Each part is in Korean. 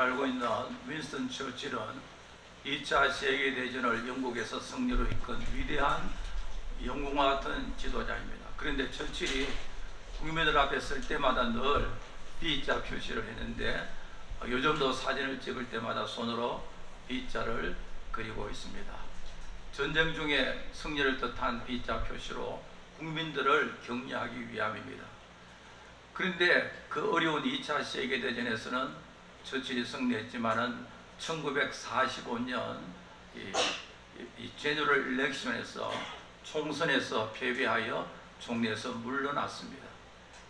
알고 있는 윈스턴 처칠은 2차 세계대전을 영국에서 승리로 이끈 위대한 영웅과 같은 지도자입니다. 그런데 처칠이 국민들 앞에 설 때마다 늘 B자 표시를 했는데 요즘도 사진을 찍을 때마다 손으로 B자를 그리고 있습니다. 전쟁 중에 승리를 뜻한 B자 표시로 국민들을 격려하기 위함입니다. 그런데 그 어려운 2차 세계대전에서는 처칠이 승리했지만은 1945년 이 제너럴 일렉션에서 총선에서 패배하여 총리에서 물러났습니다.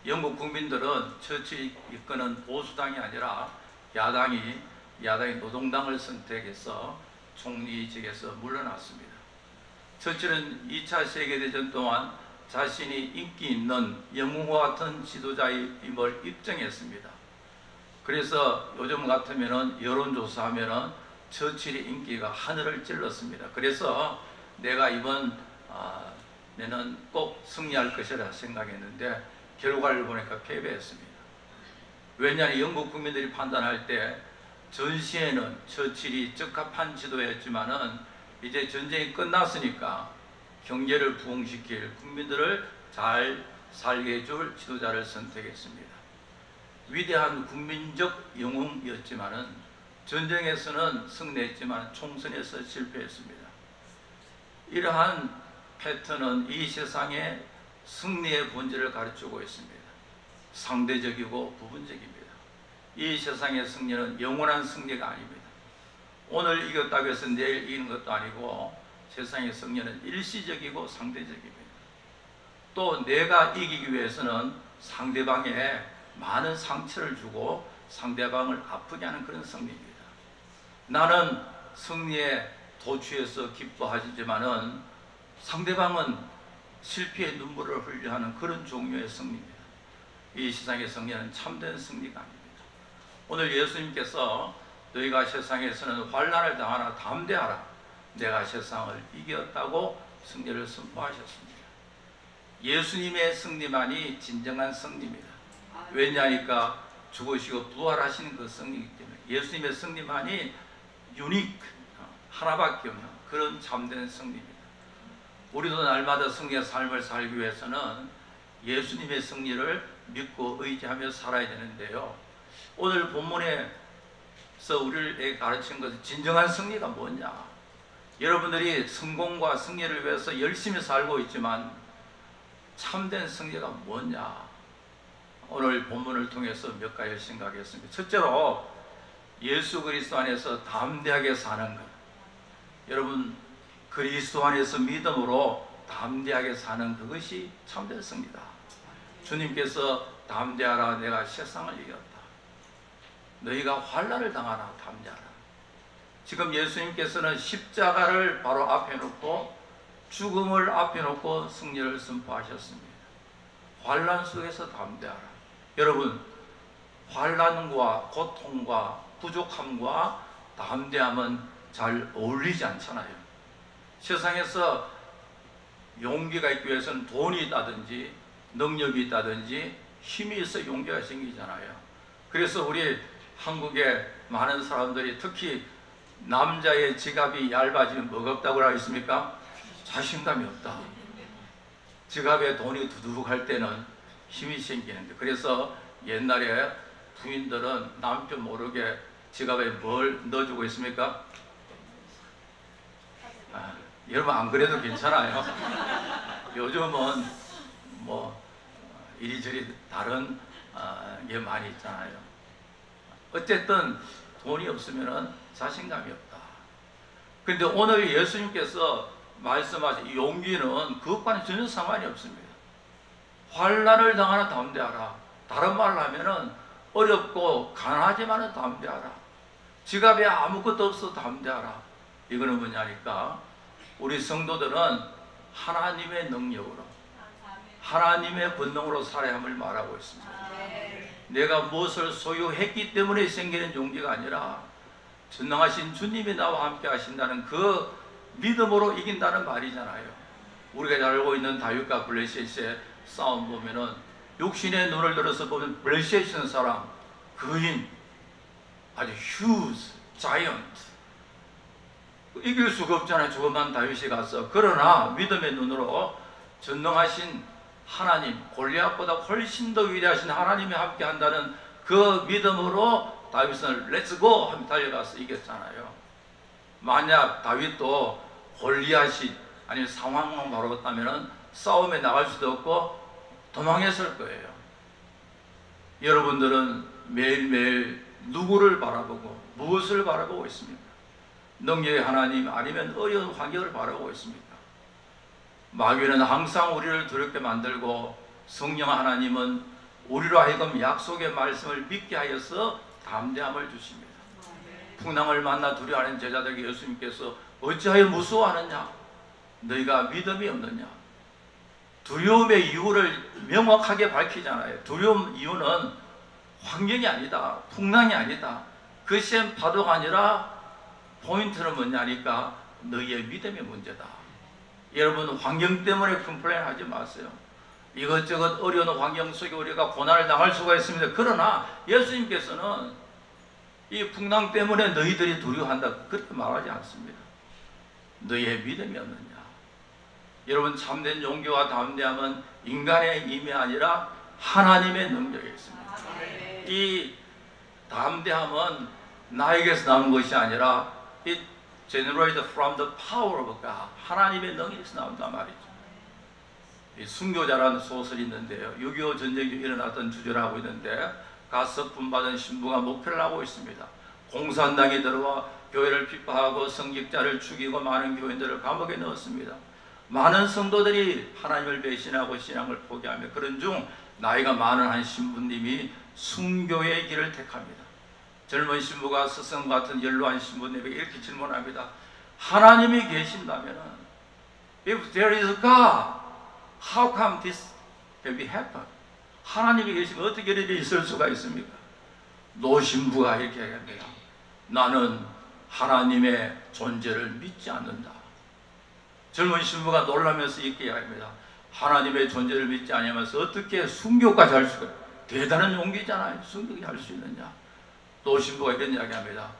영국 국민들은 처칠이 이끄는 보수당이 아니라 야당이 노동당을 선택해서 총리직에서 물러났습니다. 처칠은 2차 세계대전 동안 자신이 인기 있는 영웅과 같은 지도자임을 입증했습니다. 그래서 요즘 같으면은 여론조사하면은 처칠의 인기가 하늘을 찔렀습니다. 그래서 내가 이번 내는 꼭 승리할 것이라 생각했는데 결과를 보니까 패배했습니다. 왜냐하면 영국 국민들이 판단할 때 전시에는 처칠이 적합한 지도였지만은 이제 전쟁이 끝났으니까 경제를 부흥시킬 국민들을 잘 살게 해줄 지도자를 선택했습니다. 위대한 국민적 영웅이었지만은 전쟁에서는 승리했지만 총선에서 실패했습니다. 이러한 패턴은 이 세상의 승리의 본질을 가르치고 있습니다. 상대적이고 부분적입니다. 이 세상의 승리는 영원한 승리가 아닙니다. 오늘 이겼다고 해서 내일 이기는 것도 아니고 세상의 승리는 일시적이고 상대적입니다. 또 내가 이기기 위해서는 상대방에 많은 상처를 주고 상대방을 아프게 하는 그런 승리입니다. 나는 승리에 도취해서 기뻐하지만은 상대방은 실패의 눈물을 흘려 하는 그런 종류의 승리입니다. 이 세상의 승리는 참된 승리가 아닙니다. 오늘 예수님께서 너희가 세상에서는 환난을 당하나 담대하라. 내가 세상을 이겼다고 승리를 선포하셨습니다. 예수님의 승리만이 진정한 승리입니다. 왜냐하니까 죽으시고 부활하시는 그 승리이기 때문에 예수님의 승리만이 유닉 하나밖에 없는 그런 참된 승리입니다. 우리도 날마다 승리의 삶을 살기 위해서는 예수님의 승리를 믿고 의지하며 살아야 되는데요. 오늘 본문에서 우리에게 가르친 것은 진정한 승리가 뭐냐? 여러분들이 성공과 승리를 위해서 열심히 살고 있지만 참된 승리가 뭐냐? 오늘 본문을 통해서 몇 가지를 생각했습니다. 첫째로 예수 그리스도 안에서 담대하게 사는 것. 여러분 그리스도 안에서 믿음으로 담대하게 사는 그것이 참된 승리다. 주님께서 담대하라 내가 세상을 이겼다. 너희가 환난을 당하나 담대하라. 지금 예수님께서는 십자가를 바로 앞에 놓고 죽음을 앞에 놓고 승리를 선포하셨습니다. 환난 속에서 담대하라. 여러분 환난과 고통과 부족함과 담대함은 잘 어울리지 않잖아요. 세상에서 용기가 있기 위해서는 돈이 있다든지 능력이 있다든지 힘이 있어 용기가 생기잖아요. 그래서 우리 한국의 많은 사람들이 특히 남자의 지갑이 얇아지면 뭐가 없다고 하겠습니까? 자신감이 없다. 지갑에 돈이 두둑할 때는 힘이 생기는데, 그래서 옛날에 부인들은 남편 모르게 지갑에 뭘 넣어주고 있습니까? 여러분 안 그래도 괜찮아요. 요즘은 뭐 이리저리 다른 게 많이 있잖아요. 어쨌든 돈이 없으면 자신감이 없다. 그런데 오늘 예수님께서 말씀하신 용기는 그것과는 전혀 상관이 없습니다. 환난을 당하나 담대하라. 다른 말로 하면은 어렵고 가난하지만은 담대하라. 지갑에 아무것도 없어도 담대하라. 이거는 뭐냐니까 우리 성도들은 하나님의 능력으로 하나님의 권능으로 살아야 함을 말하고 있습니다. 내가 무엇을 소유했기 때문에 생기는 용기가 아니라 전능하신 주님이 나와 함께 하신다는 그 믿음으로 이긴다는 말이잖아요. 우리가 잘 알고 있는 다윗과 블레셋의 싸움 보면은 육신의 눈을 들어서 보면 블레셋은 사람, 거인, 아주 huge, giant. 이길 수가 없잖아요. 조그만 다윗이 가서. 그러나 믿음의 눈으로 전능하신 하나님, 골리앗보다 훨씬 더 위대하신 하나님이 함께 한다는 그 믿음으로 다윗은 렛츠고 하며 달려가서 이겼잖아요. 만약 다윗도 골리앗이 아니면 상황만 바라봤다면 싸움에 나갈 수도 없고 도망했을 거예요. 여러분들은 매일매일 누구를 바라보고 무엇을 바라보고 있습니까? 능력의 하나님 아니면 어려운 환경을 바라보고 있습니까? 마귀는 항상 우리를 두렵게 만들고 성령 하나님은 우리로 하여금 약속의 말씀을 믿게 하여서 담대함을 주십니다. 풍랑을 만나 두려워하는 제자들에게 예수님께서 어찌하여 무서워하느냐? 너희가 믿음이 없느냐? 두려움의 이유를 명확하게 밝히잖아요. 두려움 이유는 환경이 아니다. 풍랑이 아니다. 그 시험 파도가 아니라 포인트는 뭐냐니까 너희의 믿음의 문제다. 여러분 환경 때문에 컴플레인 하지 마세요. 이것저것 어려운 환경 속에 우리가 고난을 당할 수가 있습니다. 그러나 예수님께서는 이 풍랑 때문에 너희들이 두려워한다 그렇게 말하지 않습니다. 너희의 믿음이 없느냐? 여러분 참된 용기와 담대함은 인간의 힘이 아니라 하나님의 능력에 있습니다. 이 담대함은 나에게서 나오는 것이 아니라 It generated from the power of God. 하나님의 능력에서 나온단 말이죠. 이 순교자라는 소설이 있는데요. 6.25 전쟁이 일어났던 주제를 하고 있는데 가석분 받은 신부가 목회를 하고 있습니다. 공산당이 들어와 교회를 비판하고 성직자를 죽이고 많은 교인들을 감옥에 넣었습니다. 많은 성도들이 하나님을 배신하고 신앙을 포기하며 그런 중 나이가 많은 한 신부님이 순교의 길을 택합니다. 젊은 신부가 스승 같은 연로한 신부님에게 이렇게 질문합니다. 하나님이 계신다면 If there is God, how come this can be happen? 하나님이 계시면 어떻게 이렇게 있을 수가 있습니까? 노신부가 이렇게 얘기합니다. 나는 하나님의 존재를 믿지 않는다. 젊은 신부가 놀라면서 이렇게 이야기합니다. 하나님의 존재를 믿지 않으면서 어떻게 순교까지 할 수가 있어요? 대단한 용기잖아요. 순교까지 할 수 있느냐? 또 신부가 이런 이야기합니다.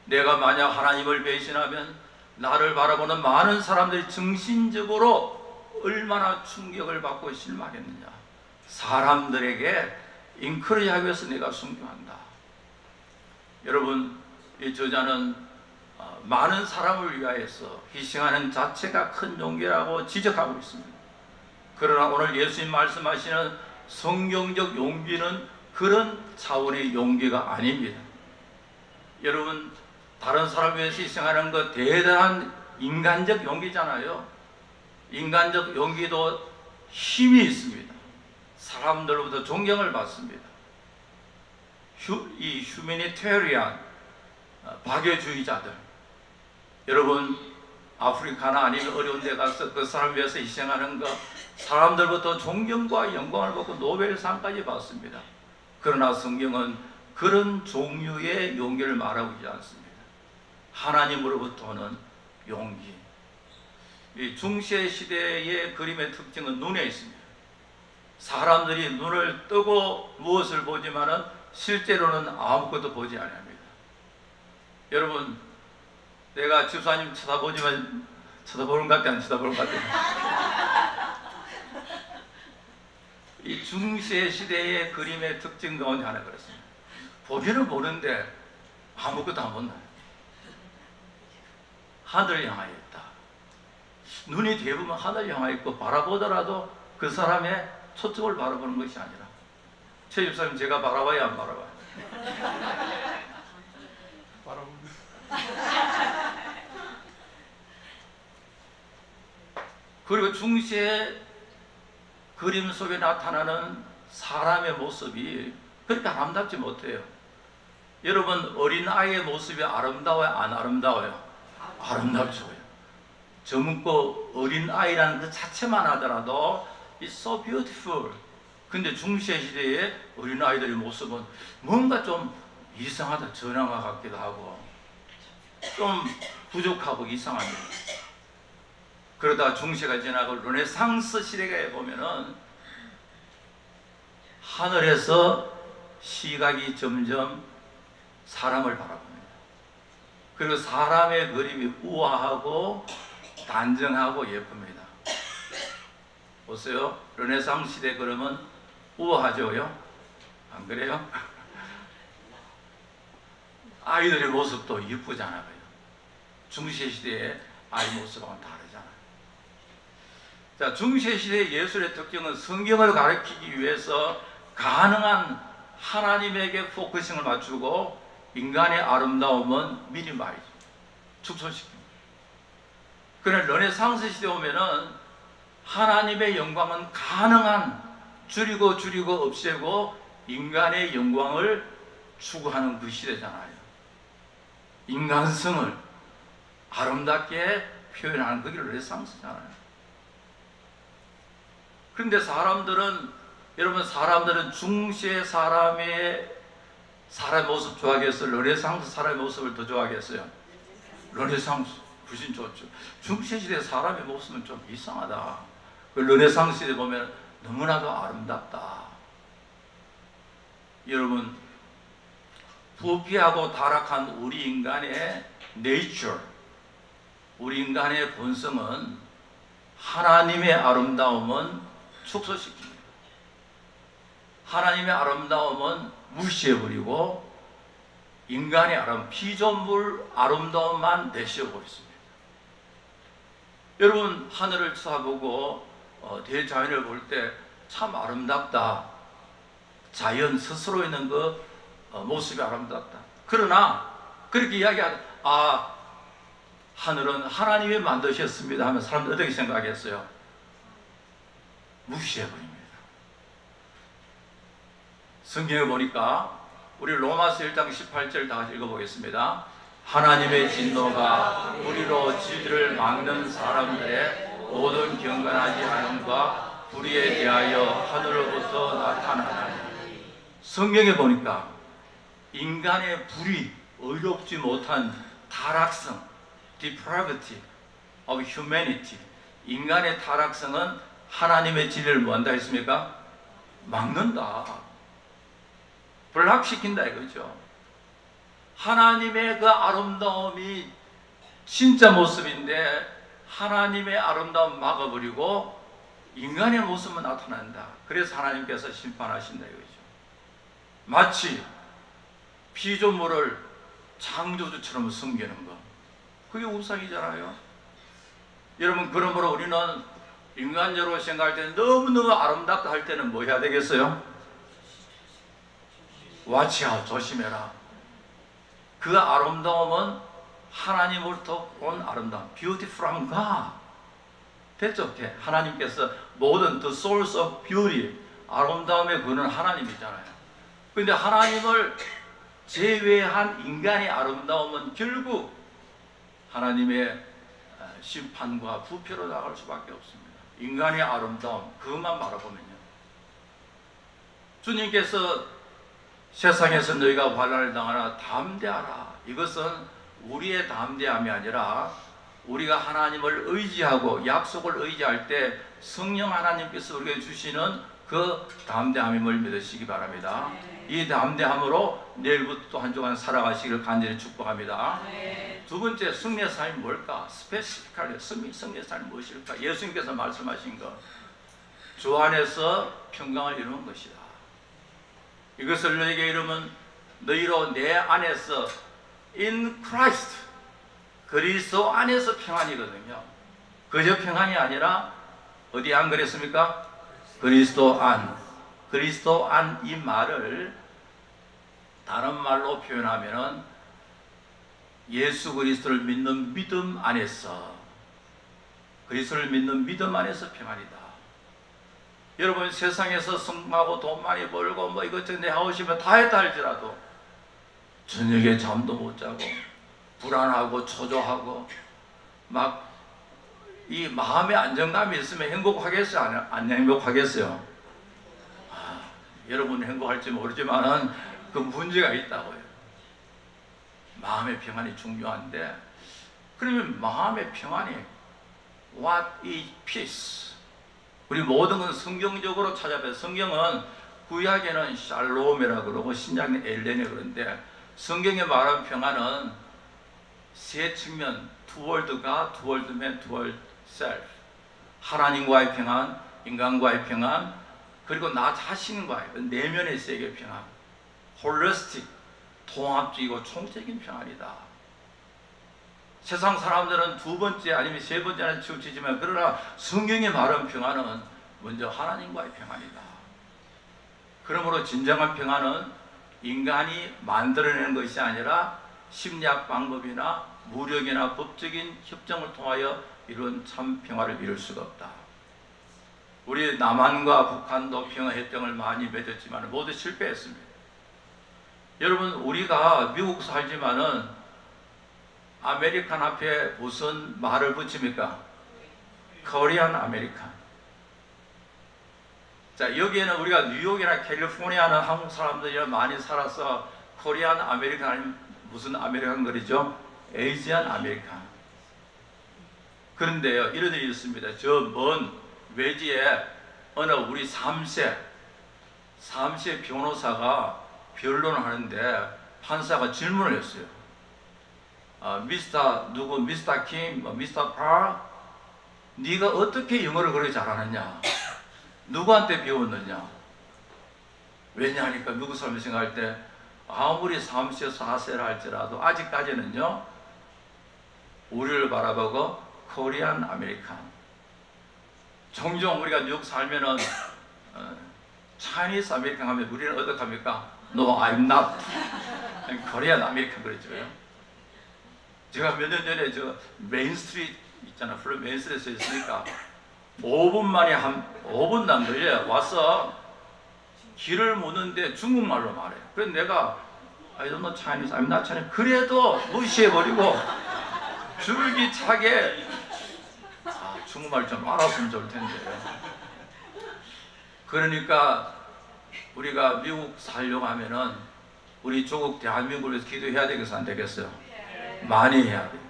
내가 만약 하나님을 배신하면 나를 바라보는 많은 사람들이 정신적으로 얼마나 충격을 받고 실망했느냐. 사람들에게 인커리지하기 위해서 내가 순교한다. 여러분 이 저자는 많은 사람을 위하여서 희생하는 자체가 큰 용기라고 지적하고 있습니다. 그러나 오늘 예수님 말씀하시는 성경적 용기는 그런 차원의 용기가 아닙니다. 여러분 다른 사람을 위해서 희생하는 것 대단한 인간적 용기잖아요. 인간적 용기도 힘이 있습니다. 사람들로부터 존경을 받습니다. 이 휴메니테리안 박애주의자들, 여러분 아프리카나 아니면 어려운 데 가서 그 사람 위해서 희생하는 것 사람들부터 존경과 영광을 받고 노벨상까지 받습니다. 그러나 성경은 그런 종류의 용기를 말하고 있지 않습니다. 하나님으로부터 오는 용기. 이 중세 시대의 그림의 특징은 눈에 있습니다. 사람들이 눈을 뜨고 무엇을 보지만은 실제로는 아무것도 보지 않습니다. 여러분, 내가 집사님 쳐다보지만 쳐다보는 것 같아, 안 쳐다보는 것 같아? 이 중세 시대의 그림의 특징 가운데 하나 그렇습니다. 보기는 보는데 아무것도 안 본다. 하늘을 향하여 있다. 눈이 대부분 하늘을 향하여 있고 바라보더라도 그 사람의 초점을 바라보는 것이 아니라 최 집사님 제가 바라봐야 안 바라봐요? 그리고 중세의 그림 속에 나타나는 사람의 모습이 그렇게 아름답지 못해요. 여러분 어린아이의 모습이 아름다워요? 안 아름다워요? 아름답죠. 젊고 어린아이라는 그 자체만 하더라도 It's so beautiful. 근데 중세 시대의 어린아이들의 모습은 뭔가 좀 이상하다, 전황화 같기도 하고 좀 부족하고 이상합니다. 그러다 중세가 지나고 르네상스 시대에 보면은 하늘에서 시각이 점점 사람을 바라봅니다. 그리고 사람의 그림이 우아하고 단정하고 예쁩니다. 보세요. 르네상스 시대 그림은 우아하죠요? 안 그래요? 아이들의 모습도 예쁘잖아요. 중세시대의 아이 모습하고는 다르잖아요. 자, 중세시대 예술의 특징은 성경을 가르치기 위해서 가능한 하나님에게 포커싱을 맞추고 인간의 아름다움은 미니마이즈, 축소시킵니다. 그러나 르네상스 시대에 오면은 하나님의 영광은 가능한 줄이고 없애고 인간의 영광을 추구하는 그 시대잖아요. 인간성을 아름답게 표현하는 그게 르네상스잖아요. 그런데 여러분 사람들은 중세 사람의 모습 좋아하겠어요? 르네상스 사람의 모습을 더 좋아하겠어요? 르네상스 훨씬 좋죠. 중세시대 사람의 모습은 좀 이상하다. 그 르네상스 시대 보면 너무나도 아름답다. 여러분, 부패하고 타락한 우리 인간의 네이처, 우리 인간의 본성은 하나님의 아름다움은 축소시킵니다. 하나님의 아름다움은 무시해버리고 인간의 피조물 아름다움만 내세우고 있습니다. 여러분, 하늘을 쳐다보고 대자연을 볼 때 참 아름답다. 자연 스스로 있는 그 모습이 아름답다. 그러나 그렇게 이야기하다, 하늘은 하나님이 만드셨습니다 하면 사람들 어떻게 생각하겠어요? 무시해버립니다. 성경에 보니까 우리 로마서 1장 18절 다 같이 읽어보겠습니다. 하나님의 진노가 우리로 진리를 막는 사람들의 모든 경건하지 않음과 불의에 대하여 하늘로부터 나타나나니. 성경에 보니까 인간의 불의, 의롭지 못한 타락성, depravity of humanity, 인간의 타락성은 하나님의 진리를 뭐한다 했습니까? 막는다. 블락시킨다 이거죠. 하나님의 그 아름다움이 진짜 모습인데 하나님의 아름다움 막아버리고 인간의 모습만 나타난다. 그래서 하나님께서 심판하신다 이거죠. 마치 피조물을 창조주처럼 섬기는 것, 그게 우상이잖아요. 여러분, 그러므로 우리는 인간적으로 생각할 때는 너무너무 아름답다 할 때는 뭐 해야 되겠어요? 와치아웃, 조심해라. 그 아름다움은 하나님으로부터 온 아름다움, beauty from God. 됐죠? 하나님께서 모든 the source of beauty, 아름다움의 근원 하나님이잖아요. 그런데 하나님을 제외한 인간의 아름다움은 결국 하나님의 심판과 부패로 나갈 수밖에 없습니다. 인간의 아름다움, 그것만 바라보면요. 주님께서 세상에서 너희가 환난을 당하나 담대하라. 이것은 우리의 담대함이 아니라 우리가 하나님을 의지하고 약속을 의지할 때 성령 하나님께서 우리에게 주시는 그 담대함임을 믿으시기 바랍니다. 이 담대함으로 내일부터 또 한 주간 살아가시기를 간절히 축복합니다. 두 번째, 승리의 삶이 뭘까? 스페시피컬리 승리의 삶이 무엇일까? 예수님께서 말씀하신 것, 주 안에서 평강을 이루는 것이다. 이것을 너에게 이루면 너희로 내 안에서 in Christ, 그리스도 안에서 평안이거든요. 그저 평안이 아니라 어디 안 그랬습니까? 그리스도 안. 그리스도 안 이 말을 다른 말로 표현하면은 예수 그리스도를 믿는 믿음 안에서, 그리스도를 믿는 믿음 안에서 평안이다. 여러분, 세상에서 성공하고 돈 많이 벌고 뭐 이것저것 하고 싶으면 다 했다 할지라도 저녁에 잠도 못 자고 불안하고 초조하고 막 이 마음의 안정감이 있으면 행복하겠어요? 안 행복하겠어요? 여러분 행복할지 모르지만은 그 문제가 있다고요. 마음의 평안이 중요한데, 그러면 마음의 평안이 What is peace? 우리 모든 건 성경적으로 찾아봐요. 성경은 구약에는 샬롬이라고 그러고 신약에는 엘렌이 그런데 성경에 말하는 평안은 세 측면, toward God, toward man, toward self. 하나님과의 평안, 인간과의 평안, 그리고 나 자신과의 내면의 세계 평안. 홀리스틱, 통합적이고 총적인 평안이다. 세상 사람들은 두 번째 아니면 세 번째는 치우치지만, 그러나 성경이 말하는 평안은 먼저 하나님과의 평안이다. 그러므로 진정한 평안은 인간이 만들어내는 것이 아니라 심리학 방법이나 무력이나 법적인 협정을 통하여 이룬 참 평화를 이룰 수가 없다. 우리 남한과 북한도 평화 협정을 많이 맺었지만 모두 실패했습니다. 여러분, 우리가 미국 살지만은 아메리칸 앞에 무슨 말을 붙입니까? 코리안 아메리칸. 자, 여기에는 우리가 뉴욕이나 캘리포니아는 한국 사람들이 많이 살아서 코리안 아메리칸 아니면 무슨 아메리칸 거리죠? 에이지안 아메리칸. 그런데요, 이런 일이 있습니다. 저 먼 외지에 어느 우리 3세 변호사가 변론을 하는데 판사가 질문을 했어요. 미스터 킴, 미스터 파, 네가 어떻게 영어를 그렇게 잘하느냐? 누구한테 배웠느냐? 왜냐하니까 미국 사람이 생각할 때 아무리 3세, 4세를 할지라도 아직까지는요, 우리를 바라보고 코리안 아메리칸. 종종 우리가 뉴욕 살면은 차이니스 아메리칸 하면 우리는 어떻게 합니까? No, I'm not. 코리안 아메리칸 그랬죠. 제가 몇 년 전에 저 메인 스트리트 있잖아. 메인 스트리트에 있으니까 5분 만에 5분도 안 걸려 와서 길을 묻는데 중국말로 말해. 그래서 내가 I don't know Chinese, I'm not Chinese. 그래도 무시해버리고 줄기차게 중국말 좀 알았으면 좋을 텐데. 그러니까 우리가 미국 살려고 하면은 우리 조국 대한민국을 위해서 기도해야 되겠어, 안 되겠어요? 많이 해야 돼요.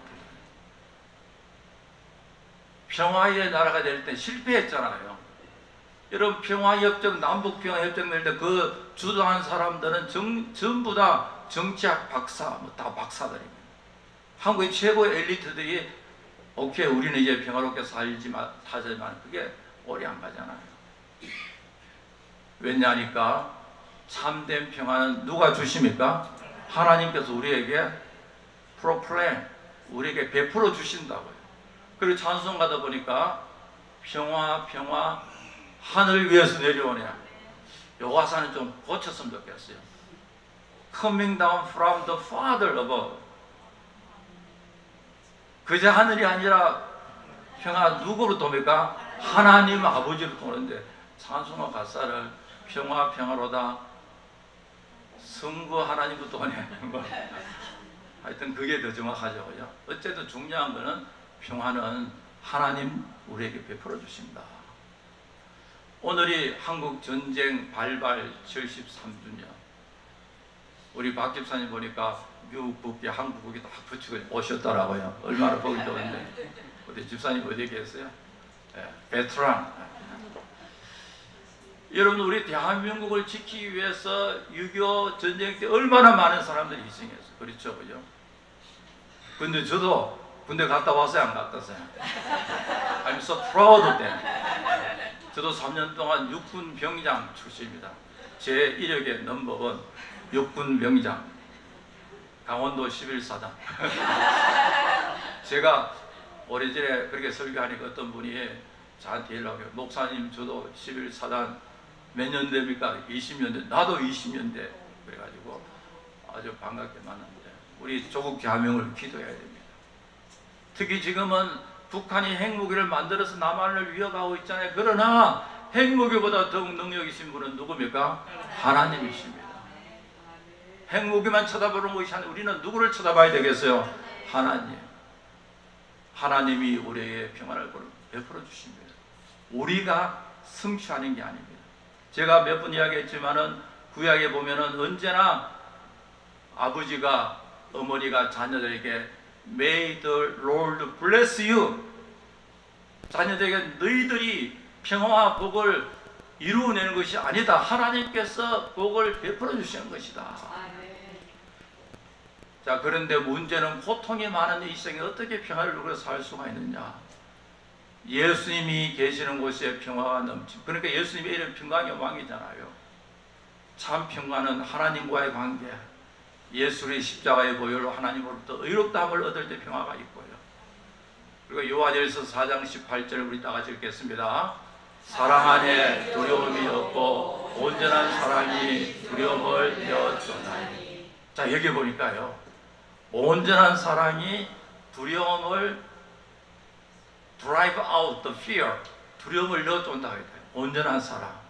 평화의 나라가 될 때 실패했잖아요. 여러분, 평화협정, 남북평화협정 될 때 그 주도한 사람들은 전부 다 정치학 박사, 다 박사들입니다. 한국의 최고의 엘리트들이 오케이, 우리는 이제 평화롭게 살지만 그게 오래 안 가잖아요. 왜냐니까 참된 평화는 누가 주십니까? 하나님께서 우리에게 프로플랜, 우리에게 베풀어 주신다고요. 그리고 찬송가다 보니까 평화 하늘 위에서 내려오냐. 요 가사는 좀 고쳤으면 좋겠어요. Coming down from the Father above. 그저 하늘이 아니라 평화 누구로부터 옵니까? 하나님 아버지로부터 오는데, 찬송가 가사를 평화로다 성부 하나님부터 오네. 하여튼 그게 더 정확하죠. 어쨌든 중요한 거는 평화는 하나님 우리에게 베풀어 주신다. 오늘이 한국 전쟁 발발 73주년. 우리 박 집사님 보니까 미국 국기, 한국 국기 다 붙이고 오셨더라고요. 얼마나 보기 좋은데. 우리 집사님 어디 계세요? 베테랑. 여러분, 우리 대한민국을 지키기 위해서 6.25 전쟁 때 얼마나 많은 사람들이 희생했어요. 그렇죠, 그죠? 근데 저도 군대 갔다 왔어요, 안 갔다 왔어요? I'm so proud of them. 저도 3년 동안 육군 병장 출신입니다. 제 이력의 넘버원 육군 병장, 강원도 11사단. 제가 오래전에 그렇게 설교하니까 어떤 분이 저한테 연락해요. 목사님, 저도 11사단 몇 년 됩니까? 20년 돼. 나도 20년 돼. 그래가지고 아주 반갑게 만났는데, 우리 조국 대한민국을 기도해야 됩니다. 특히 지금은 북한이 핵무기를 만들어서 남한을 위협하고 있잖아요. 그러나 핵무기보다 더욱 능력 있으신 분은 누굽니까? 하나님이십니다. 핵무기만 쳐다보는 것이 아니라 우리는 누구를 쳐다봐야 되겠어요? 하나님. 하나님이 우리에게 평안을 베풀어 주십니다. 우리가 성취하는 게 아닙니다. 제가 몇 번 이야기했지만은 구약에 보면은 언제나 아버지가, 어머니가 자녀들에게 May the Lord bless you. 자녀들에게 너희들이 평화와 복을 이루어내는 것이 아니다. 하나님께서 복을 베풀어 주시는 것이다. 자, 그런데 문제는 고통이 많은 이 세상에 어떻게 평화를 누려 살 수가 있느냐? 예수님이 계시는 곳에 평화가 넘치. 그러니까 예수님의 이름 평강의 왕이잖아요. 참 평화는 하나님과의 관계, 예수의 십자가의 보혈로 하나님으로부터 의롭다함을 얻을 때 평화가 있고요. 그리고 요한일서 4장 18절 우리 다 같이 읽겠습니다. 사랑 안에 두려움이 없고 온전한 사랑이 두려움을 내어주나니. 자, 여기 보니까요, 온전한 사랑이 두려움을 drive out the fear, 두려움을 내어준다고 해요. 온전한 사랑.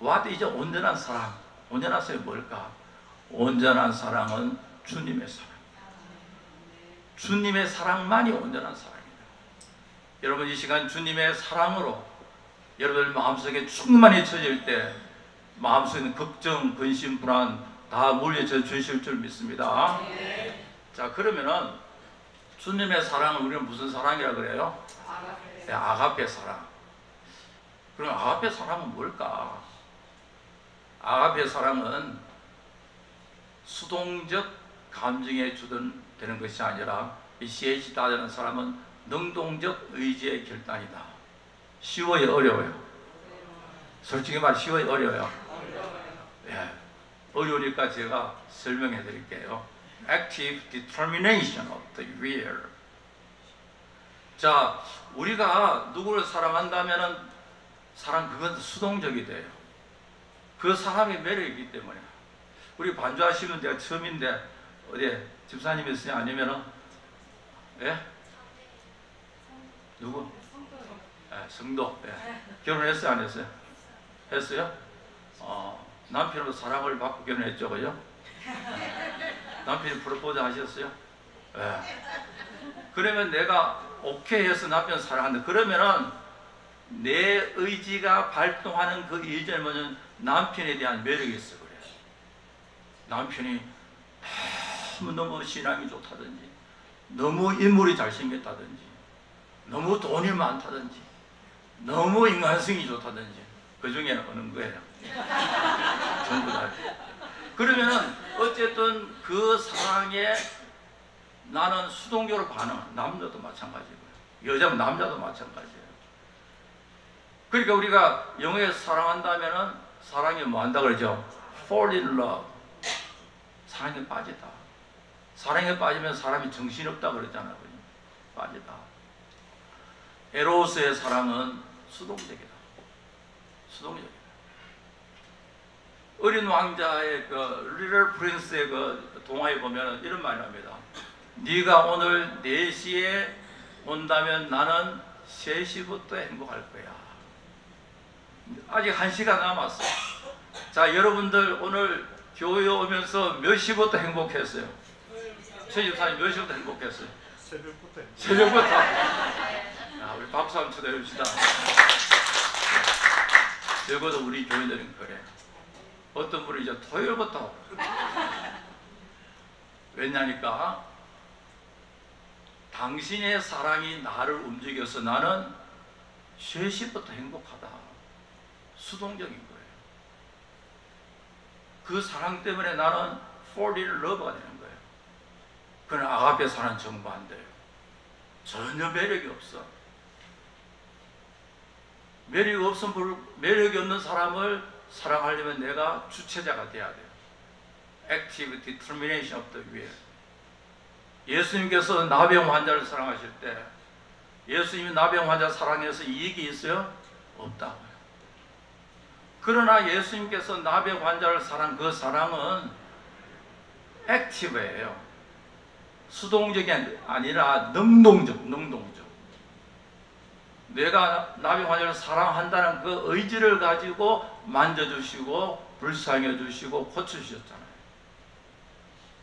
What is 온전한 사랑? 온전한 사랑이 뭘까? 온전한 사랑은 주님의 사랑. 주님의 사랑만이 온전한 사랑입니다. 여러분, 이 시간 주님의 사랑으로 여러분들 마음속에 충만히 쳐질 때 마음속에 있는 걱정, 근심, 불안 다 물려져 주실 줄 믿습니다. 자, 그러면은 주님의 사랑은 우리는 무슨 사랑이라 그래요? 네, 아가페 사랑. 그럼 아가페 사랑은 뭘까? 아가페 사랑은 수동적 감정에 주둔되는 것이 아니라, 이 C.H. 다라는 사람은 능동적 의지의 결단이다. 쉬워요, 어려워요? 솔직히 말 쉬워요, 어려워요? 예, 어려우니까 제가 설명해 드릴게요. Active determination of the will. 자, 우리가 누구를 사랑한다면은 그건 수동적이 돼요. 그 사람의 매력이기 때문에. 우리 반주하시면 제가 처음인데 어디 집사님이었어요? 아니면은 예? 누구? 예, 성도. 예. 결혼했어요, 안 했어요? 했어요? 남편으로 사랑을 받고 결혼했죠, 그죠? 남편이 프로포즈 하셨어요? 예. 그러면 내가 오케이 해서 남편 사랑한다. 그러면은 내 의지가 발동하는 그 이유는 뭐냐면 남편에 대한 매력이 있어 그래. 남편이 너무 신앙이 좋다든지, 너무 인물이 잘생겼다든지, 너무 돈이 많다든지, 너무 인간성이 좋다든지, 그 중에 어느 거예요? 전부 다. 그러면은 어쨌든 그 사랑에 나는 수동적으로 반응. 남자도 마찬가지고요. 여자면 남자도 마찬가지예요. 그러니까 우리가 영어에서 사랑한다면은 사랑이 뭐 한다 그러죠? Fall in love. 사랑에 빠지다. 사랑에 빠지면 사람이 정신없다 그러잖아요. 빠지다. 에로스의 사랑은 수동적이다. 수동적이다. 어린 왕자의 그 리틀 프린스의 그 동화에 보면 이런 말을 합니다. 네가 오늘 4시에 온다면 나는 3시부터 행복할 거야. 아직 1시가 남았어. 자, 여러분들 오늘 교회 오면서 몇 시부터 행복했어요? 최 집사님 몇 시부터 행복했어요? 새벽부터. 새벽부터. 야, 우리 박수 한번 쳐드립시다. 적어도 우리 교인들은 그래. 어떤 분은 이제 토요일부터. 왜냐니까 당신의 사랑이 나를 움직여서 나는 3시부터 행복하다. 수동적인 거예요. 그 사랑 때문에 나는 fall in love가 되는 거예요. 그러나 아가페 사랑은 정반대예요. 전혀 매력이 없어. 매력이 없는 사람을 사랑하려면 내가 주체자가 돼야 돼요. Active determination of the will. 예수님께서 나병 환자를 사랑하실 때 예수님이 나병 환자 사랑해서 이익이 있어요? 없다고요. 그러나 예수님께서 나병 환자를 사랑한 그 사랑은 액티브예요. 수동적이 아니라 능동적. 내가 나병 환자를 사랑한다는 그 의지를 가지고 만져주시고 불쌍해 주시고 고쳐주셨잖아요.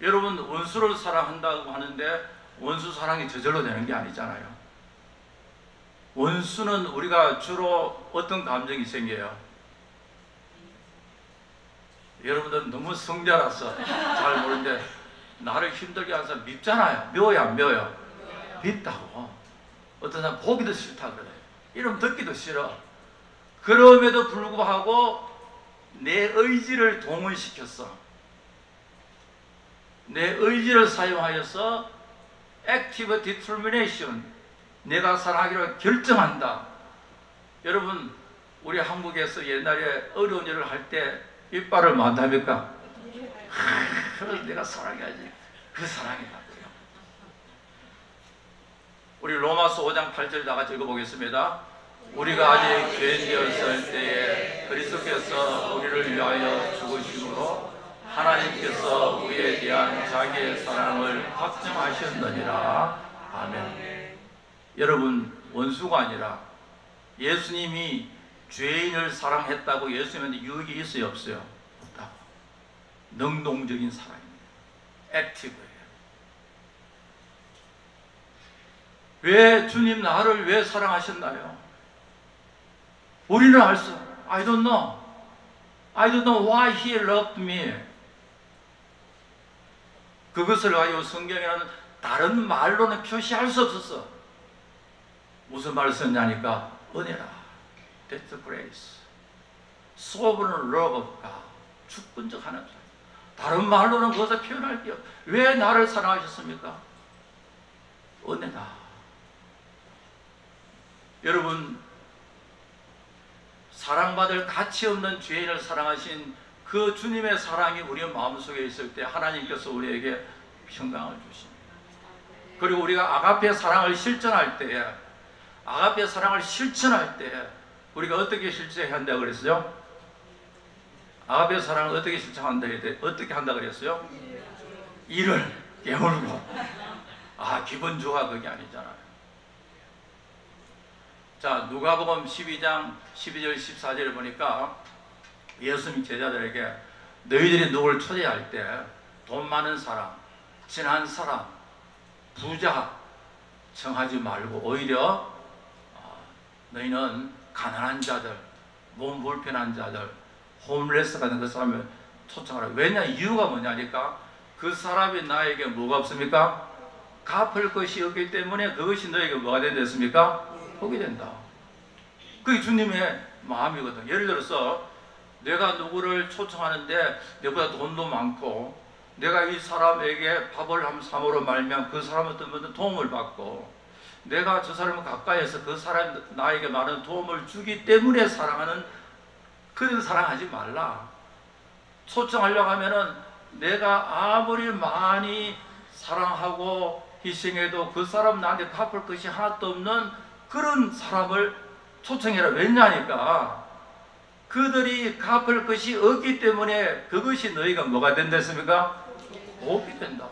여러분, 원수를 사랑한다고 하는데 원수 사랑이 저절로 되는 게 아니잖아요. 원수는 우리가 주로 어떤 감정이 생겨요? 여러분들은 너무 성자라서 잘 모르는데 나를 힘들게 하는 사람 밉잖아요. 묘요 안 묘요? 밉다고. 어떤 사람 보기도 싫다 그래. 이름 듣기도 싫어. 그럼에도 불구하고 내 의지를 동원시켰어. 내 의지를 사용하여서 active determination, 내가 사랑하기로 결정한다. 여러분, 우리 한국에서 옛날에 어려운 일을 할 때 이빨을 뭐 한답니까? 내가 사랑해야지. 그 사랑이다. 우리 로마서 5장 8절 다 같이 읽어보겠습니다. 우리가 아직 죄인되었을 때에 그리스도께서 우리를 위하여 죽으심으로 하나님께서 우리에 대한 자기의 사랑을 확증하셨느니라. 아멘. 여러분, 원수가 아니라 예수님이 죄인을 사랑했다고 예수님한테 유익이 있어요, 없어요? 없다. 능동적인 사랑입니다. 액티브예요. 왜 주님 나를 왜 사랑하셨나요? 우리는 알 수, I don't know. I don't know why he loved me. 그것을 가지고 성경에는 다른 말로는 표시할 수 없었어. 무슨 말을 썼냐니까 은혜라. That's grace. sovereign love of God. 주권적 하나님. 다른 말로는 그것을 표현할 게 없어요. 왜 나를 사랑하셨습니까? 은혜다. 여러분, 사랑받을 가치 없는 죄인을 사랑하신 그 주님의 사랑이 우리 마음속에 있을 때 하나님께서 우리에게 평강을 주십니다. 그리고 우리가 아가페 사랑을 실천할 때에, 아가페 사랑을 실천할 때 우리가 어떻게 실천해야 한다고 그랬어요? 아가페 사랑을 어떻게 실천한다 그랬어요? 어떻게 한다 그랬어요? 이를 깨물고. 아, 기분 좋아, 그게 아니잖아요. 자, 누가복음 12장 12절 14절을 보니까 예수님 제자들에게 너희들이 누구를 초대할 때 돈 많은 사람, 친한 사람, 부자 청하지 말고 오히려 너희는 가난한 자들, 몸 불편한 자들, 홈레스 같은 그 사람을 초청하라. 왜냐? 이유가 뭐냐니까 그 사람이 나에게 뭐가 없습니까? 갚을 것이 없기 때문에 그것이 너에게 뭐가 된댔습니까? 복이 된다. 그게 주님의 마음이거든. 예를 들어서 내가 누구를 초청하는데 내보다 돈도 많고 내가 이 사람에게 밥을 한 사모로 말면 그 사람한테 도움을 받고 내가 저 사람을 가까이에서 그 사람 나에게 많은 도움을 주기 때문에 사랑하는 그런 사랑하지 말라. 초청하려고 하면은 내가 아무리 많이 사랑하고 희생해도 그 사람 나한테 갚을 것이 하나도 없는 그런 사람을 초청해라. 왜냐니까 그들이 갚을 것이 없기 때문에 그것이 너희가 뭐가 된댔습니까? 복이 된다.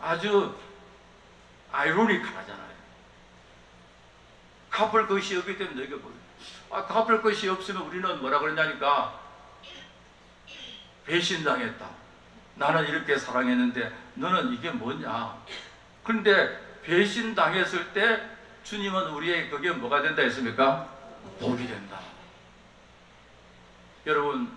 아주 아이러니컬하잖아요. 갚을 것이 없기 때문에 너희가 뭐, 갚을 것이 없으면 우리는 뭐라 그러냐니까 배신당했다. 나는 이렇게 사랑했는데 너는 이게 뭐냐. 그런데 배신당했을 때 주님은 우리에게 그게 뭐가 된다 했습니까? 복이 된다. 여러분,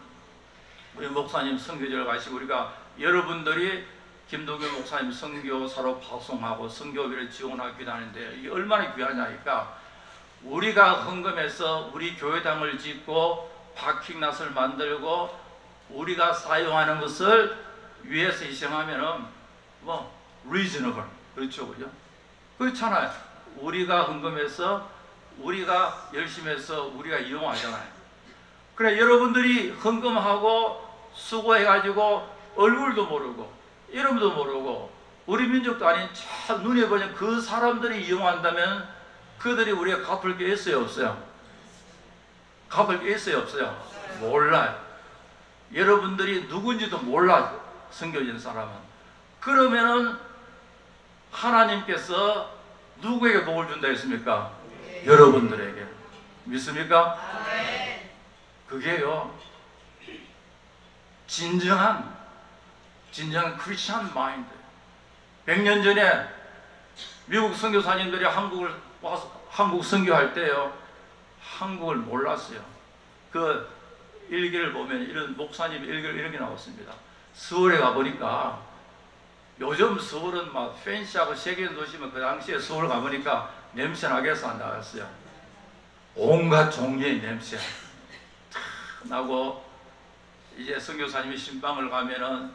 우리 목사님 선교제를 가시고 우리가 여러분들이 김동규 목사님 선교사로 파송하고 선교비를 지원하기 위하는데 이게 얼마나 귀하냐니까 우리가 헌금해서 우리 교회당을 짓고 파킹랏을 만들고 우리가 사용하는 것을 위해서 희생하면은 뭐 reasonable, 그렇죠, 그죠? 그렇잖아요. 우리가 헌금해서 우리가 열심히 해서 우리가 이용하잖아요. 그래, 여러분들이 헌금하고 수고해가지고 얼굴도 모르고 이름도 모르고 우리 민족도 아닌 참 눈에 보이는 그 사람들이 이용한다면 그들이 우리가 갚을 게 있어요, 없어요? 갚을 게 있어요, 없어요? 몰라요. 여러분들이 누군지도 몰라, 선교진 사람은. 그러면은 하나님께서 누구에게 복을 준다 했습니까? 여러분들에게. 믿습니까? 그게요, 진정한 크리스천 마인드. 100년 전에 미국 선교사님들이 한국을 와서 한국 선교할 때요, 한국을 몰랐어요. 그 일기를 보면 이런 목사님 일기를 이런 게 나왔습니다. 서울에 가보니까 요즘 서울은 막 팬시하고 세계인 도시면 그 당시에 서울 가보니까 냄새나게 해서 안 나갔어요. 온갖 종류의 냄새 나고 이제 선교사님이 신방을 가면은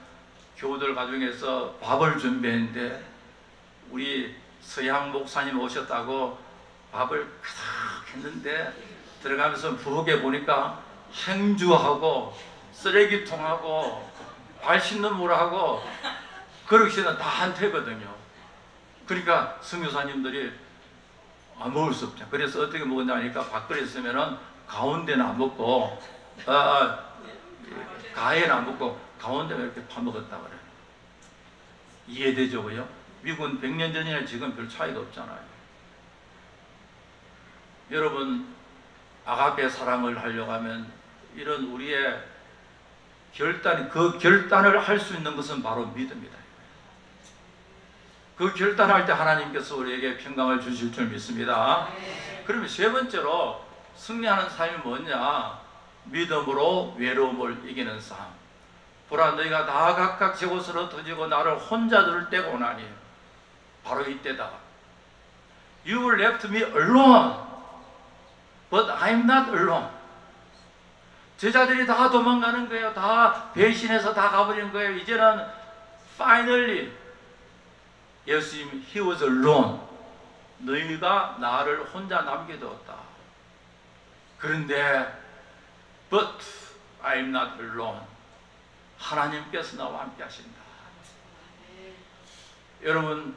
교우들 가정에서 밥을 준비했는데 우리 서양 목사님 오셨다고 밥을 가득 했는데 들어가면서 부엌에 보니까 행주하고 쓰레기통하고 발 씻는 물하고 그릇이는 다 한테거든요. 그러니까 선교사님들이 먹을 수 없죠. 그래서 어떻게 먹었냐니까 밥그릇 있으면은 가운데는 안 먹고 가해는 안 먹고 가운데만 이렇게 파먹었다 그래요. 이해되죠? 그요? 미국은 100년 전이나 지금 별 차이가 없잖아요. 여러분, 아가페 사랑을 하려고 하면 이런 우리의 그 결단을 할 수 있는 것은 바로 믿음이다. 그 결단할 때 하나님께서 우리에게 평강을 주실 줄 믿습니다. 그러면 세 번째로 승리하는 삶이 뭐냐? 믿음으로 외로움을 이기는 삶. 보라, 너희가 다 각각 제 곳으로 터지고 나를 혼자 둘 때가 오나니, 바로 이때다. You left me alone, but I'm not alone. 제자들이 다 도망가는 거예요. 다 배신해서 다 가버린 거예요. 이제는 finally 예수님, He was alone. 너희가 나를 혼자 남겨두었다. 그런데 but I'm not alone. 하나님께서 나와 함께 하신다. 여러분,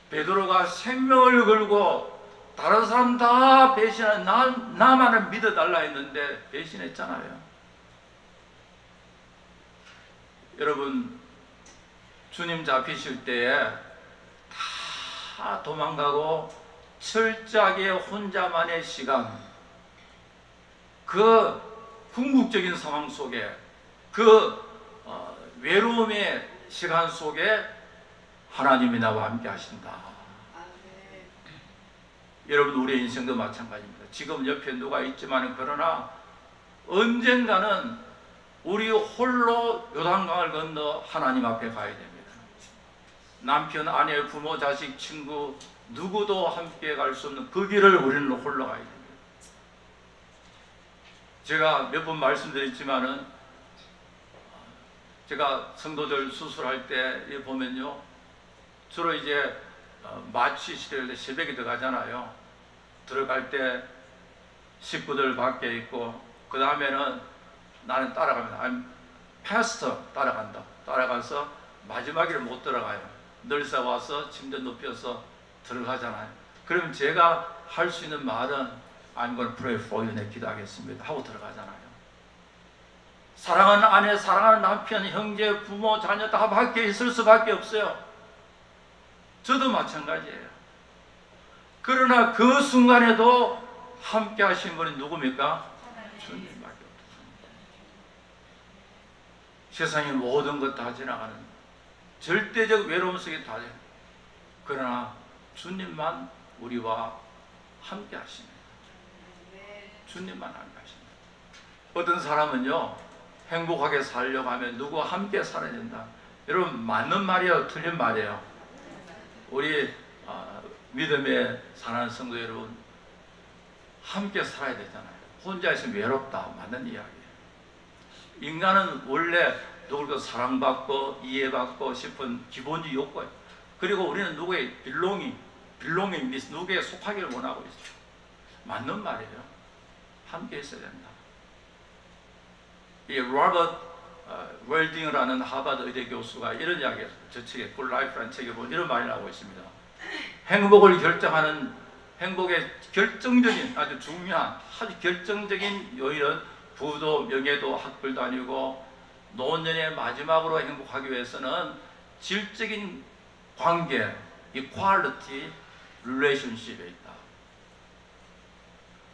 베드로가 생명을 걸고 다른 사람 다 배신한 나만을 믿어달라 했는데 배신했잖아요. 여러분, 주님 잡히실 때에 다 도망가고 철저하게 혼자만의 시간, 그 궁극적인 상황 속에, 그 외로움의 시간 속에 하나님이 나와 함께 하신다. 여러분, 우리의 인생도 마찬가지입니다. 지금 옆에 누가 있지만 그러나 언젠가는 우리 홀로 요단강을 건너 하나님 앞에 가야 됩니다. 남편, 아내, 부모, 자식, 친구 누구도 함께 갈 수 없는 그 길을 우리는 홀로 가야 됩니다. 제가 몇 번 말씀드렸지만은 제가 성도들 수술할 때 보면요, 주로 이제 마취 시대일 때 새벽에 들어가잖아요. 들어갈 때 식구들 밖에 있고, 그 다음에는 나는 따라갑니다. I'm pastor, 따라간다. 따라가서 마지막에 못 들어가요. 늘사 와서 침대 눕혀서 들어가잖아요. 그럼 제가 할 수 있는 말은 I'm going to pray for you, 내 기도하겠습니다 하고 들어가잖아요. 사랑하는 아내, 사랑하는 남편, 형제, 부모, 자녀 다 밖에 있을 수밖에 없어요. 저도 마찬가지예요. 그러나 그 순간에도 함께 하신 분이 누굽니까? 주님밖에 없습니다. 세상의 모든 것 다 지나가는 절대적 외로움 속에 다 지나가는, 그러나 주님만 우리와 함께 하십니다. 주님만 함께 하십니다. 어떤 사람은요, 행복하게 살려고 하면 누구와 함께 살아야 된다. 여러분, 맞는 말이에요? 틀린 말이에요? 우리 믿음에 사는 성도 여러분, 함께 살아야 되잖아요. 혼자 있으면 외롭다. 맞는 이야기예요. 인간은 원래 누구도 사랑받고 이해받고 싶은 기본적 욕구예요. 그리고 우리는 누구의 belonging, 누구에 속하기를 원하고 있어요. 맞는 말이에요. 함께 있어야 된다. 이 로버트 웰딩이라는 하버드 의대 교수가 이런 이야기를, 저 책에 굿 라이프라는 책에 보면 이런 말이 나오고 있습니다. 행복을 결정하는, 행복의 결정적인, 아주 중요한, 아주 결정적인 요인은 부도, 명예도, 학벌도 아니고 노년의 마지막으로 행복하기 위해서는 질적인 관계, 이 퀄리티, 릴레이션십에 있다.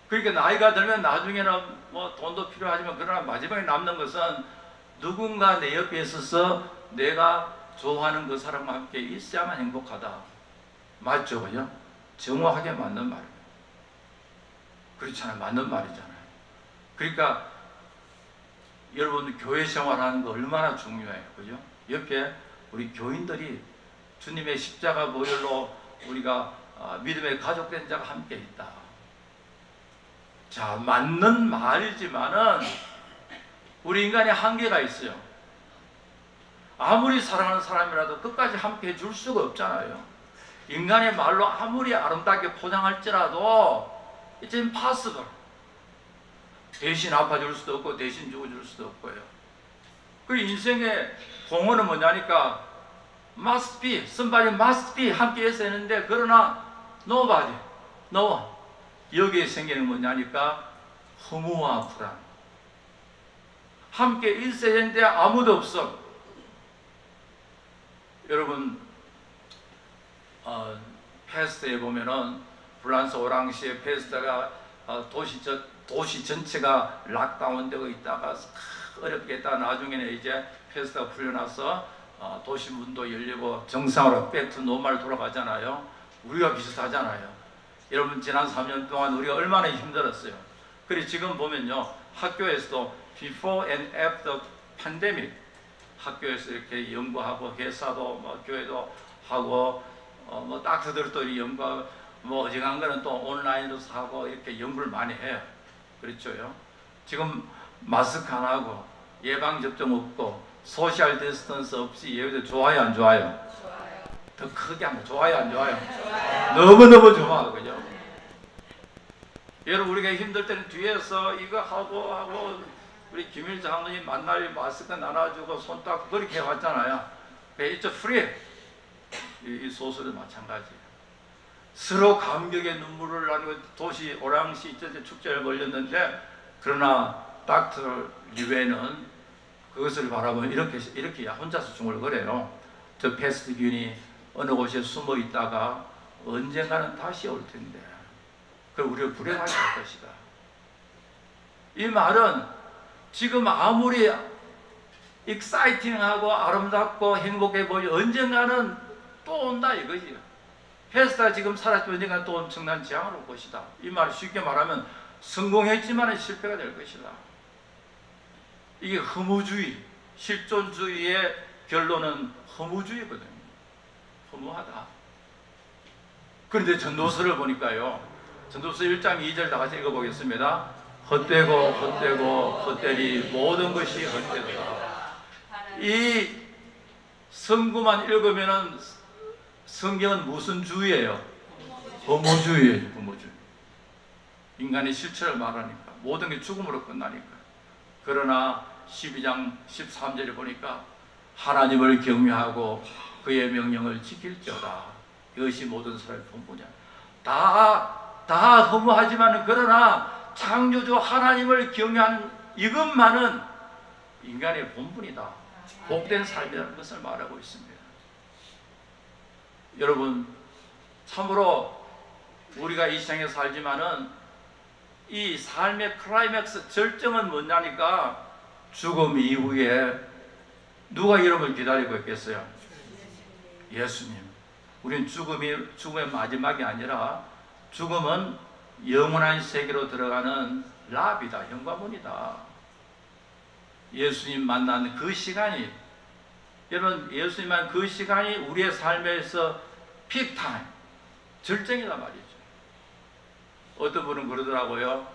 그러니까 나이가 들면 나중에는 뭐 돈도 필요하지만, 그러나 마지막에 남는 것은 누군가 내 옆에 있어서 내가 좋아하는 그 사람과 함께 있어야만 행복하다. 맞죠? 그죠? 정확하게 맞는 말이에요. 그렇잖아요. 맞는 말이잖아요. 그러니까 여러분, 교회 생활하는 거 얼마나 중요해요. 그죠? 옆에 우리 교인들이 주님의 십자가 보혈로 우리가 믿음의 가족된 자가 함께 있다. 자, 맞는 말이지만은 우리 인간의 한계가 있어요. 아무리 사랑하는 사람이라도 끝까지 함께 해줄 수가 없잖아요. 인간의 말로 아무리 아름답게 포장할지라도 it's impossible. 대신 아파줄 수도 없고 대신 죽어줄 수도 없고요. 그 인생의 공헌은 뭐냐니까 must be, somebody must be 함께 해서 했는데 그러나 nobody, no one. 여기에 생기는 뭐냐니까 허무와 불안. 함께 있어야 되는데 아무도 없어. 여러분 페스트에 보면은 프랑스 오랑시의 페스트가 도시 전체가 락다운되고 있다가 어렵게 했다. 나중에는 이제 페스트가 풀려나서 도시 문도 열리고 정상으로 백투 노멀 돌아가잖아요. 우리가 비슷하잖아요. 여러분 지난 3년 동안 우리가 얼마나 힘들었어요. 그리고 지금 보면요, 학교에서도 before and after pandemic, 학교에서 이렇게 연구하고 회사도 뭐 교회도 하고 뭐 닥터들도 연구 뭐 어지간한 거는 또 온라인으로 하고 이렇게 연구를 많이 해요. 그렇죠요. 지금 마스크 안 하고 예방 접종 없고 소셜 디스턴스 없이 예외도 좋아요, 안 좋아요? 좋아요. 더 크게 하면 좋아요, 안 좋아요? 좋아요. 너무너무 좋아, 그죠? 여러분 우리가 힘들 때는 뒤에서 이거 하고 우리 김일 장로님 만날 마스크 나눠주고 손 닦고 그렇게 해왔잖아요. It's free. 이 소설도 마찬가지예요. 서로 감격의 눈물을 나누고 도시 오랑시 축제를 벌였는데 그러나 닥터 리웨는 그것을 바라보면 이렇게 혼자서 중얼거려요. 저 패스트균이 어느 곳에 숨어 있다가 언젠가는 다시 올 텐데 그럼 우리를 불행하게 할 것이다. 이 말은 지금 아무리 익사이팅하고 아름답고 행복해 보이지 언젠가는 또 온다 이거지요. 페스트가 지금 사라지면 언젠가 또 엄청난 재앙을 올 것이다. 이 말을 쉽게 말하면 성공했지만 실패가 될 것이다. 이게 허무주의, 실존주의의 결론은 허무주의거든요. 허무하다. 그런데 전도서를 보니까요, 전도서 1장 2절 다 같이 읽어보겠습니다. 헛되고 헛되고 헛되니 모든 것이 헛되다. 이 성구만 읽으면은 성경은 무슨 주의예요? 허무주의예요. 허무주의. 인간의 실체를 말하니까 모든 게 죽음으로 끝나니까. 그러나 12장 13절에 보니까 하나님을 경외하고 그의 명령을 지킬지어다. 이것이 모든 사람의 본분이야. 다 허무하지만 그러나 창조주 하나님을 경외하는 이것만은 인간의 본분이다. 복된 삶이라는 것을 말하고 있습니다. 여러분 참으로 우리가 이 세상에 살지만은 이 삶의 클라이맥스 절정은 뭐냐니까 죽음 이후에 누가 여러분을 기다리고 있겠어요? 예수님. 우린 죽음의 마지막이 아니라 죽음은 영원한 세계로 들어가는 랍이다. 현관문이다. 예수님 만난 그 시간이, 여러분 예수님만 그 시간이 우리의 삶에서 픽타임, 절정이다 말이죠. 어떤 분은 그러더라고요.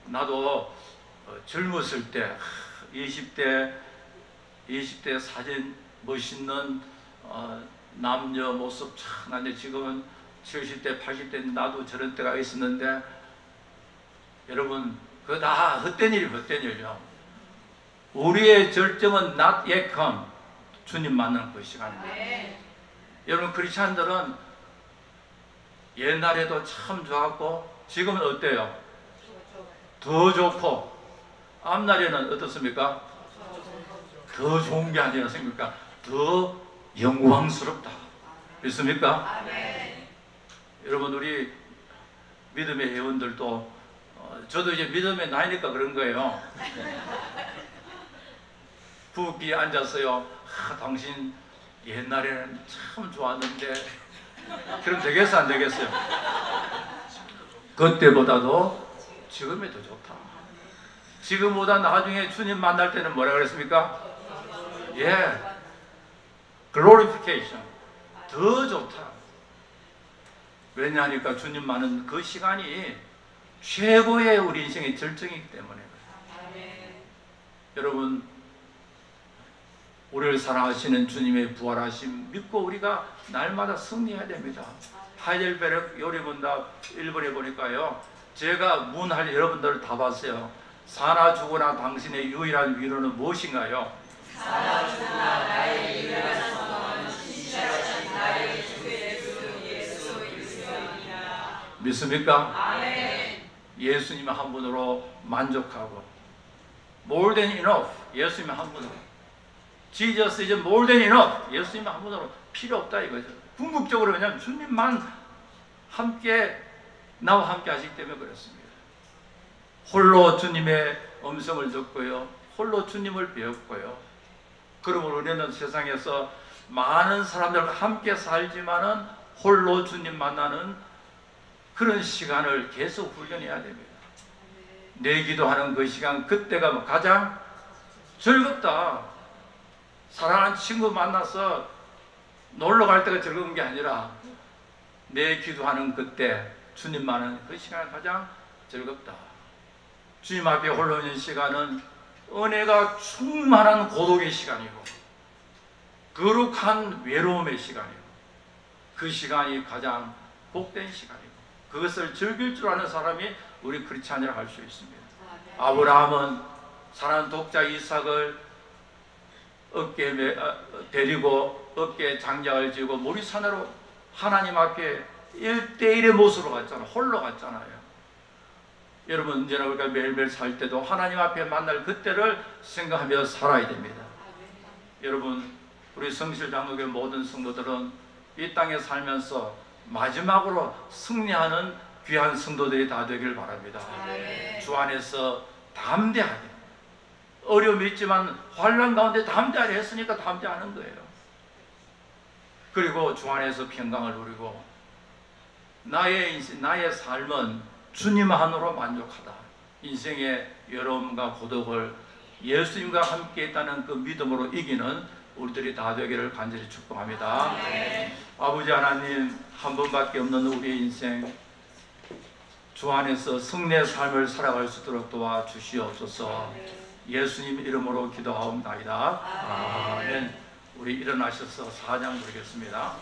나도 젊었을 때 20대 사진 멋있는 남녀 모습 참 난데 지금은 70대 80대 나도 저런 때가 있었는데 여러분 그거 다 헛된 일이요. 우리의 절정은 not yet come. 주님 만나는 그 시간입니다. 네. 여러분 크리스찬들은 옛날에도 참 좋았고 지금은 어때요? 더 좋고 앞날에는 어떻습니까? 더 좋은 게 아니라 생깁니까? 더 영광스럽다. 믿습니까? 네. 여러분 우리 믿음의 회원들도 저도 이제 믿음의 나이니까 그런 거예요. 부엌에 앉았어요. 당신 옛날에는 참 좋았는데 그럼 되겠어 안 되겠어요? 그때보다도 지금이 더 좋다. 지금보다 나중에 주님 만날 때는 뭐라 그랬습니까? 예, 글로리피케이션, 더 좋다. 왜냐하니까 주님 만난 그 시간이 최고의 우리 인생의 절정이기 때문에. 여러분 우리를 사랑하시는 주님의 부활하심 믿고 우리가 날마다 승리해야 됩니다. 하이델베르크 요리문답 1번에 보니까요, 제가 문할 여러분들을 다 봤어요. 사나 죽으나 당신의 유일한 위로는 무엇인가요? 사나 죽으나 나의 유일한 소망은 신실하신 나의 주 예수 그리스도이니라. 믿습니까? 아멘. 예수님 한 분으로 만족하고, more than enough, 예수님 한 분으로, Jesus is more than enough, 예수님 한 분으로 필요 없다 이거죠. 궁극적으로 왜냐하면 주님만 함께 나와 함께 하시기 때문에 그렇습니다. 홀로 주님의 음성을 듣고요, 홀로 주님을 배웠고요. 그러므로 우리는 세상에서 많은 사람들과 함께 살지만은 홀로 주님 만나는 그런 시간을 계속 훈련해야 됩니다. 내 기도하는 그 시간, 그때가 가장 즐겁다. 사랑하는 친구 만나서 놀러 갈 때가 즐거운 게 아니라 내 기도하는 그때, 주님만은 그 시간이 가장 즐겁다. 주님 앞에 홀로 있는 시간은 은혜가 충만한 고독의 시간이고 거룩한 외로움의 시간이고 그 시간이 가장 복된 시간이고 그것을 즐길 줄 아는 사람이 우리 크리스찬이라 할 수 있습니다. 아브라함은 사랑하는 독자 이삭을 어깨에 데리고 어깨에 장작을 쥐고 모리산으로 하나님 앞에 1대1의 모습으로 갔잖아요. 홀로 갔잖아요. 여러분 언제나 우리가 매일매일 살 때도 하나님 앞에 만날 그때를 생각하며 살아야 됩니다. 여러분 우리 성실 장로교회 모든 성도들은 이 땅에 살면서 마지막으로 승리하는 귀한 성도들이 다 되길 바랍니다. 주 안에서 담대하게, 어려움이 있지만 환난 가운데 담대하게 했으니까 담대하는 거예요. 그리고 주 안에서 평강을 누리고 나의 삶은 주님 안으로 만족하다. 인생의 외로움과 고독을 예수님과 함께 있다는 그 믿음으로 이기는 우리들이 다 되기를 간절히 축복합니다. 아버지 하나님, 한 번밖에 없는 우리의 인생 주 안에서 승리의 삶을 살아갈 수 있도록 도와주시옵소서. 예수님 이름으로 기도하옵나이다. 아멘. 우리 일어나셔서 사장 부르겠습니다.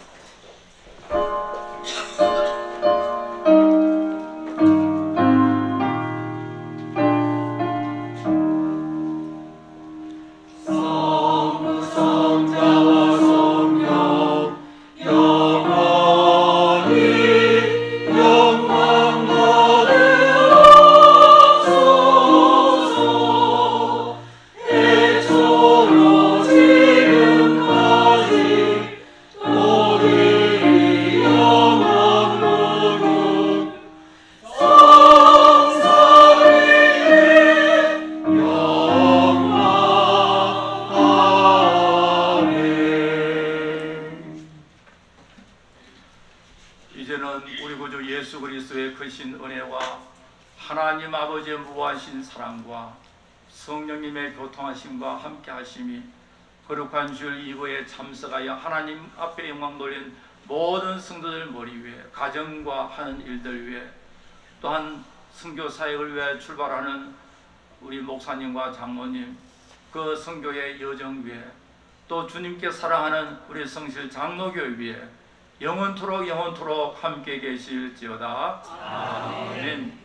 하나님 아버지의 무한하신 사랑과 성령님의 교통하심과 함께하심이 거룩한 주일 이브에 참석하여 하나님 앞에 영광 돌린 모든 성도들 머리 위에, 가정과 하는 일들 위에, 또한 선교 사역을 위해 출발하는 우리 목사님과 장로님, 그 선교의 여정 위에, 또 주님께 사랑하는 우리 성실 장로교회 위에 영원토록 함께 계실지어다. 아멘.